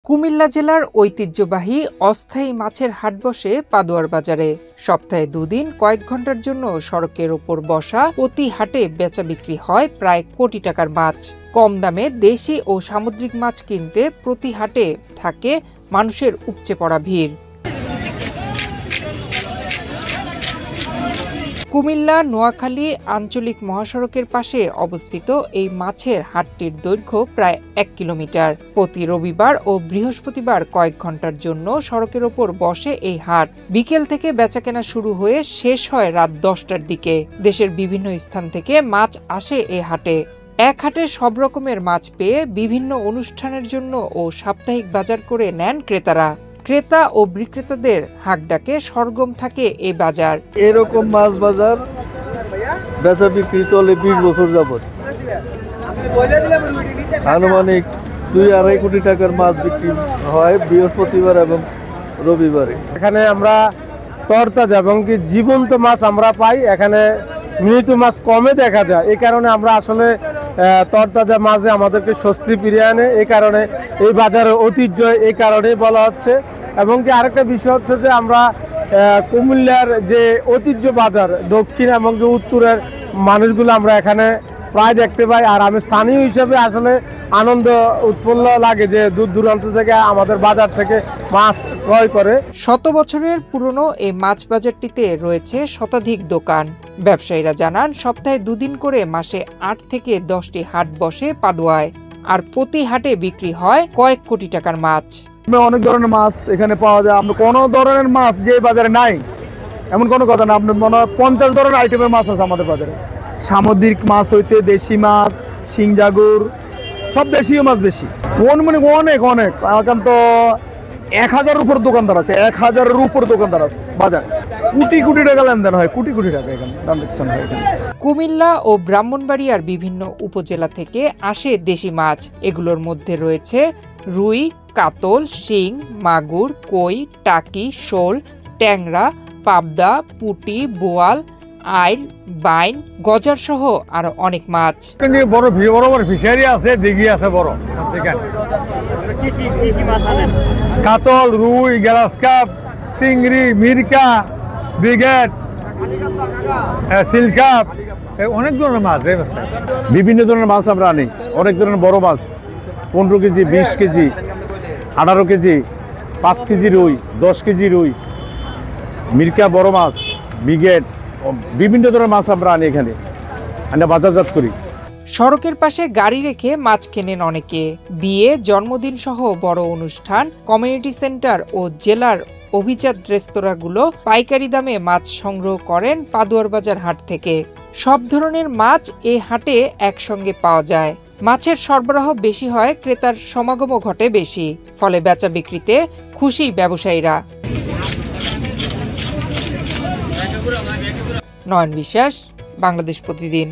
কুমিল্লা জেলার ঐতিহ্যবাহী অস্থায়ী মাছের হাট বসে পাদুয়ার বাজারে। সপ্তাহে দুদিন কয়েক ঘন্টার জন্য সড়কের ওপর বসা প্রতি হাটে বেচা বিক্রি হয় প্রায় কোটি টাকার মাছ। কম দামে দেশি ও সামুদ্রিক মাছ কিনতে প্রতি হাটে থাকে মানুষের উপচে পড়া ভিড়। কুমিল্লা নোয়াখালী আঞ্চলিক মহাসড়কের পাশে অবস্থিত এই মাছের হাটটির দৈর্ঘ্য প্রায় 1 কিলোমিটার। প্রতি রবিবার ও বৃহস্পতিবার কয়েক ঘন্টার জন্য সড়কের ওপর বসে এই হাট। বিকেল থেকে বেচাকেনা শুরু হয়ে শেষ হয় রাত 10টার দিকে। দেশের বিভিন্ন স্থান থেকে মাছ আসে এই হাটে। এক হাটে সব রকমের মাছ পেয়ে বিভিন্ন অনুষ্ঠানের জন্য ও সাপ্তাহিক বাজার করে নেন ক্রেতারা। ক্রেতা ও বিক্রেতাদের হাক ডাকে সরগম থাকে এই বাজার। এরকম মাছ বাজার বেচা বিক্রি চলে 20 বছর যাবত। আনুমানিক 2-2.5 কোটি টাকার মাছ বিক্রি হয় বৃহস্পতিবার এবং রবিবারে। এখানে আমরা তরতাজা এবং কি জীবন্ত মাছ আমরা পাই। এখানে মৃত মাছ কমে দেখা যায়। এই কারণে আমরা আসলে তরতাজা মাছে আমাদেরকে স্বস্তি ফিরিয়ে আনে। এই কারণে এই বাজারের ঐতিহ্য এই কারণেই বলা হচ্ছে। এবং কি আরেকটা বিষয় হচ্ছে যে আমরা কুমিল্লার যে ঐতিহ্য বাজার দক্ষিণ এবং যে উত্তরের মানুষগুলো আমরা এখানে প্রায় দেখতে পাই। আর আমি স্থানীয় হিসেবে আসলে আনন্দ উৎফুল্ল লাগে যে দূর দূরান্ত থেকে আমাদের বাজার থেকে মাছ ক্রয় করে। শত বছরের পুরনো এই মাছ বাজারটিতে রয়েছে শতাধিক দোকান। ব্যবসায়ীরা জানান সপ্তাহে 2 দিন করে মাসে 8 থেকে 10টি হাট বসে পাদুয়ায়। আর প্রতি হাটে বিক্রি হয় কয়েক কোটি টাকার মাছ। অনেক ধরনের মাছ এখানে পাওয়া যায়। আপনার কোনো ধরনের মাছ যে বাজারে নাই এমন কোনো কথা না। আপনার মনে হয় 50 ধরনের আইটেমের মাছ আছে আমাদের বাজারে। সামুদ্রিক মাছ হইতে দেশি মাছ, শিংজাগুর, সব দেশীয় মাছ বেশি। অনেক এখন তো 1000-এর উপর দোকানদার আছে। 1000-এর উপর দোকানদার আছে বাজারে। কোটি টাকা লেনদেন হয়, কোটি টাকা এখানে ট্রানজাকশন হয়। কুমিল্লা ও ব্রাহ্মণবাড়িয়ার বিভিন্ন উপজেলা থেকে আসে দেশি মাছ। এগুলোর মধ্যে রয়েছে রুই, কাতল, শিং, মাগুর, কই, টাকি, শোল, ট্যাংরা, পাবদা, পুঁটি, বোয়াল, আইল, বাইন, গজার সহ আরো অনেক মাছ। বড় ফিশারি আছে, দিঘি আছে বড়। কাতল, রুই, গ্লাস কাপ, চিংড়ি, মিরকা, ব্রিগেড, সিলকাপ, অনেক ধরনের মাছ। বিভিন্ন ধরনের মাছ আমরা আনি। অনেক ধরনের বড় মাছ, 15 কেজি, 20 কেজি, 18 কেজি, 5 কেজি রুই, 10 কেজি রুই, মিরকা বড় মাছ, ব্রিগেড, বিভিন্ন ধরনের মাছ আমরা আনি এখানে, আমরা বাজারজাত করি। সড়কের পাশে গাড়ি রেখে মাছ কেনেন অনেকে। বিয়ে, জন্মদিন সহ বড় অনুষ্ঠান, কমিউনিটি সেন্টার ও জেলার অভিজাত রেস্তোরাঁগুলো পাইকারি দামে মাছ সংগ্রহ করেন পাদুয়ার বাজার হাট থেকে। সব ধরনের মাছ এই হাটে একসঙ্গে পাওয়া যায়। মাছের সরবরাহ বেশি হয়, ক্রেতার সমাগমও ঘটে বেশি। ফলে বেচা বিক্রিতে খুশি ব্যবসায়ীরা। নয়ন বিশ্বাস, বাংলাদেশ প্রতিদিন।